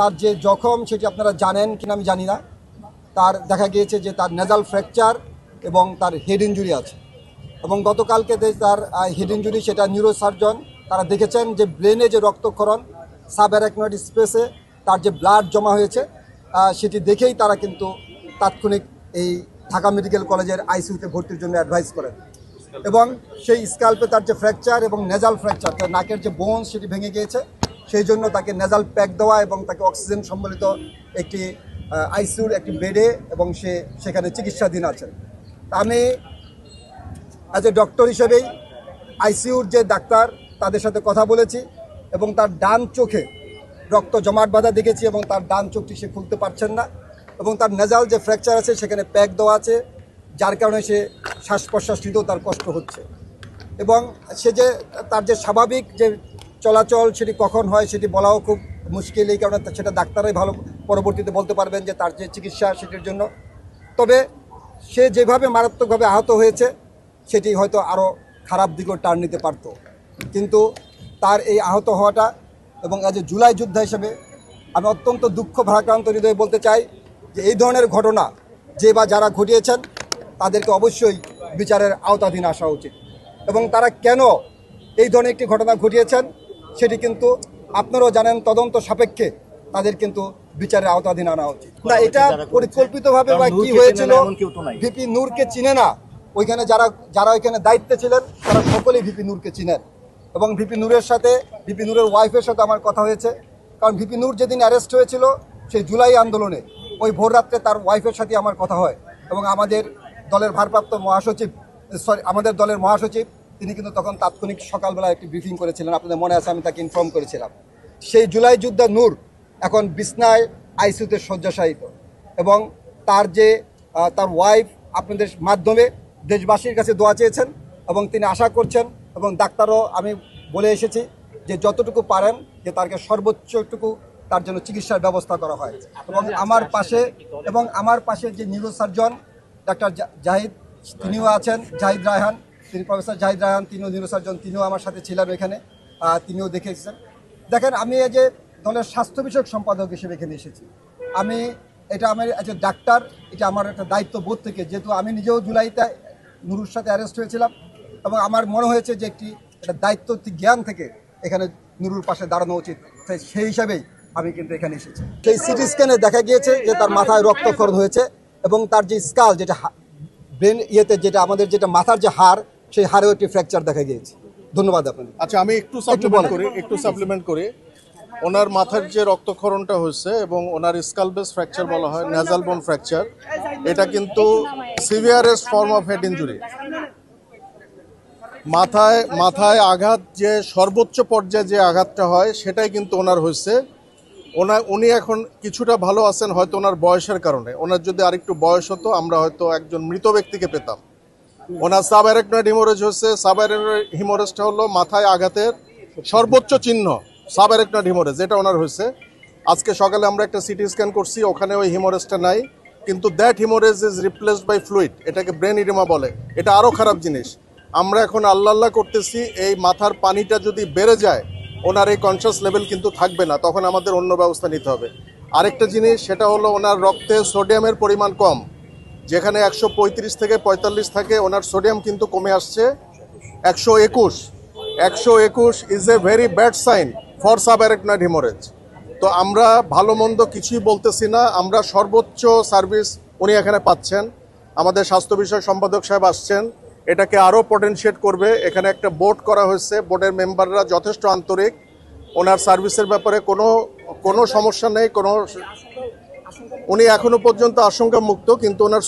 তার যে জখম সেটি আপনারা জানেন কিনা আমি জানি না। তার দেখা গিয়েছে যে তার নেজাল ফ্র্যাকচার এবং তার হেড ইঞ্জুরি আছে, এবং গতকালকে তার হেড ইঞ্জুরি সেটা নিউরোসার্জন তারা দেখেছেন যে ব্রেনে যে রক্তক্ষরণ সাবঅ্যারাকনয়েড স্পেসে তার যে ব্লাড জমা হয়েছে সেটি দেখেই তারা কিন্তু তাৎক্ষণিক এই ঢাকা মেডিকেল কলেজের আইসিইউতে ভর্তির জন্য অ্যাডভাইস করেন। এবং সেই স্ক্যাল্পে তার যে ফ্র্যাকচার এবং নেজাল ফ্র্যাকচার, তার নাকের যে বোন সেটি ভেঙে গিয়েছে, সেই জন্য তাকে নেজাল প্যাক দেওয়া এবং তাকে অক্সিজেন সম্বলিত একটি আইসিইউর একটি বেডে এবং সেখানে চিকিৎসাধীন আছেন। আমি অ্যাজ এ ডক্টর হিসেবেই আইসিইউর যে ডাক্তার তাদের সাথে কথা বলেছি এবং তার ডান চোখে রক্ত জমাট বাঁধা দেখেছি এবং তার ডান চোখটি সে খুলতে পারছেন না, এবং তার নেজাল যে ফ্র্যাকচার আছে সেখানে প্যাক দেওয়া আছে, যার কারণে সে শ্বাস প্রশ্বাস নিতেও তার কষ্ট হচ্ছে। এবং সে যে তার যে স্বাভাবিক যে চলাচল সেটি কখন হয় সেটি বলাও খুব মুশকিল, এই কারণে সেটা ডাক্তারাই ভালো পরবর্তীতে বলতে পারবেন যে তার যে চিকিৎসা সেটির জন্য। তবে সে যেভাবে মারাত্মকভাবে আহত হয়েছে সেটি হয়তো আরও খারাপ দিকেও টার্ন নিতে পারত, কিন্তু তার এই আহত হওয়াটা এবং অ্যাজ এ জুলাই যোদ্ধা হিসেবে আমি অত্যন্ত দুঃখ ভারাক্রান্ত হৃদয়ে বলতে চাই যে এই ধরনের ঘটনা যে বা যারা ঘটিয়েছেন তাদেরকে অবশ্যই বিচারের আওতাধীন আসা উচিত, এবং তারা কেন এই ধরনের একটি ঘটনা ঘটিয়েছেন সেটি কিন্তু আপনারাও জানেন। তদন্ত সাপেক্ষে তাদের কিন্তু বিচারের আওতাধীন আনা উচিত। না, এটা পরিকল্পিতভাবে বা কি হয়েছিল, ভিপি নূরকে চিনে না, ওইখানে যারা ওইখানে দায়িত্বে ছিলেন তারা সকলেই ভিপি নূরকে চিনেন, এবং ভিপি নূরের সাথে ভিপি নূরের ওয়াইফের সাথে আমার কথা হয়েছে। কারণ ভিপি নূর যেদিন অ্যারেস্ট হয়েছিল সেই জুলাই আন্দোলনে ওই ভোর রাত্রে তার ওয়াইফের সাথে আমার কথা হয়, এবং আমাদের দলের ভারপ্রাপ্ত মহাসচিব আমাদের দলের মহাসচিব তিনি কিন্তু তখন তাৎক্ষণিক সকালবেলা একটি ব্রিফিং করেছিলেন, আপনাদের মনে আছে, আমি তাকে ইনফর্ম করেছিলাম। সেই জুলাই যোদ্ধা নূর এখন বিছনায় আইসিইউতে শয্যাশায়িত, এবং তার যে তার ওয়াইফ আপনাদের মাধ্যমে দেশবাসীর কাছে দোয়া চেয়েছেন, এবং তিনি আশা করছেন, এবং ডাক্তারও আমি বলে এসেছি যে যতটুকু পারেন যে তাকে সর্বোচ্চটুকু তার জন্য চিকিৎসার ব্যবস্থা করা হয়। এবং আমার পাশে যে নিউরোসার্জন ডাক্তার জাহিদ তিনিও আছেন, জাহিদ রায়হান, তিনি প্রফেসর জাহিদ রায়হান, তিনিও নিউরোসার্জন, তিনিও আমার সাথে ছিলেন এখানে, তিনিও দেখেছেন। দেখেন, আমি এই যে দলের স্বাস্থ্য বিষয়ক সম্পাদক হিসেবে এখানে এসেছি, এটা আমার একটা ডাক্তার, এটা আমার একটা দায়িত্ববোধ থেকে, যেহেতু আমি নিজেও জুলাইতে নুরুর সাথে অ্যারেস্ট হয়েছিলাম, এবং আমার মনে হয়েছে যে একটা দায়িত্ব জ্ঞান থেকে এখানে নুরুর পাশে দাঁড়ানো উচিত, সেই হিসাবেই আমি কিন্তু এখানে এসেছি। সেই সিটি স্ক্যানে দেখা গিয়েছে যে তার মাথায় রক্তক্ষরণ হয়েছে, এবং তার যে স্কাল যেটা ব্রেন যেটা আমাদের যেটা মাথার যে হাড়, সেই হাড়েও একটি ফ্র্যাকচার দেখা গিয়েছে। ধন্যবাদ আপনাদের। আচ্ছা, আমি একটু সাপ্লিমেন্ট করি। ওনার মাথার যে রক্তক্ষরণটা হয়েছে এবং ওনার স্কাল বেস ফ্র্যাকচার বলা হয়, নেজাল বোন ফ্র্যাকচার, এটা কিন্তু সিভিয়ারেস্ট ফর্ম অফ হেড ইনজুরি। মাথায় আঘাত যে সর্বোচ্চ পর্যায়ে যে আঘাতটা হয় সেটাই কিন্তু ওনার হয়েছে। উনি এখন কিছুটা ভালো আছেন, হয়তো ওনার বয়সের কারণে। ওনার যদি আরেকটু বয়স হতো আমরা হয়তো একজন মৃত ব্যক্তিকে পেতাম। ওনার সাবঅ্যারাকনয়েড হিমোরেজ হয়েছে। সাবঅ্যারাকনয়েড হিমোরেজটা হলো মাথায় আঘাতের সর্বোচ্চ চিহ্ন, সাবঅ্যারাকনয়েড হিমোরেজ, এটা ওনার হয়েছে। আজকে সকালে আমরা একটা সিটি স্ক্যান করছি, ওখানে ওই হিমোরেজটা নাই, কিন্তু that haemorrhage is replaced by fluid, এটাকে ব্রেন ইডিমা বলে। এটা আরও খারাপ জিনিস। আমরা এখন আল্লাহ করতেছি এই মাথার পানিটা যদি বেড়ে যায় ওনার এই কনসাস লেভেল কিন্তু থাকবে না, তখন আমাদের অন্য ব্যবস্থা নিতে হবে। আরেকটা জিনিস, সেটা হলো ওনার রক্তে সোডিয়ামের পরিমাণ কম, যেখানে 135 থেকে 45 থাকে, ওনার সোডিয়াম কিন্তু কমে আসছে 121। 121 is a very bad sign for subarachnoid haemorrhage. তো আমরা ভালো মন্দ কিছুই বলতেছি না, আমরা সর্বোচ্চ সার্ভিস উনি এখানে পাচ্ছেন। আমাদের স্বাস্থ্য বিষয়ক সম্পাদক সাহেব আসছেন, এটাকে আরও পটেনশিয়েট করবে। এখানে একটা বোর্ড করা হয়েছে, বোর্ডের মেম্বাররা যথেষ্ট আন্তরিক, ওনার সার্ভিসের ব্যাপারে কোনো সমস্যা নেই, উনি এখনো পর্যন্ত আশঙ্কা মুক্ত, কিন্তু ওনার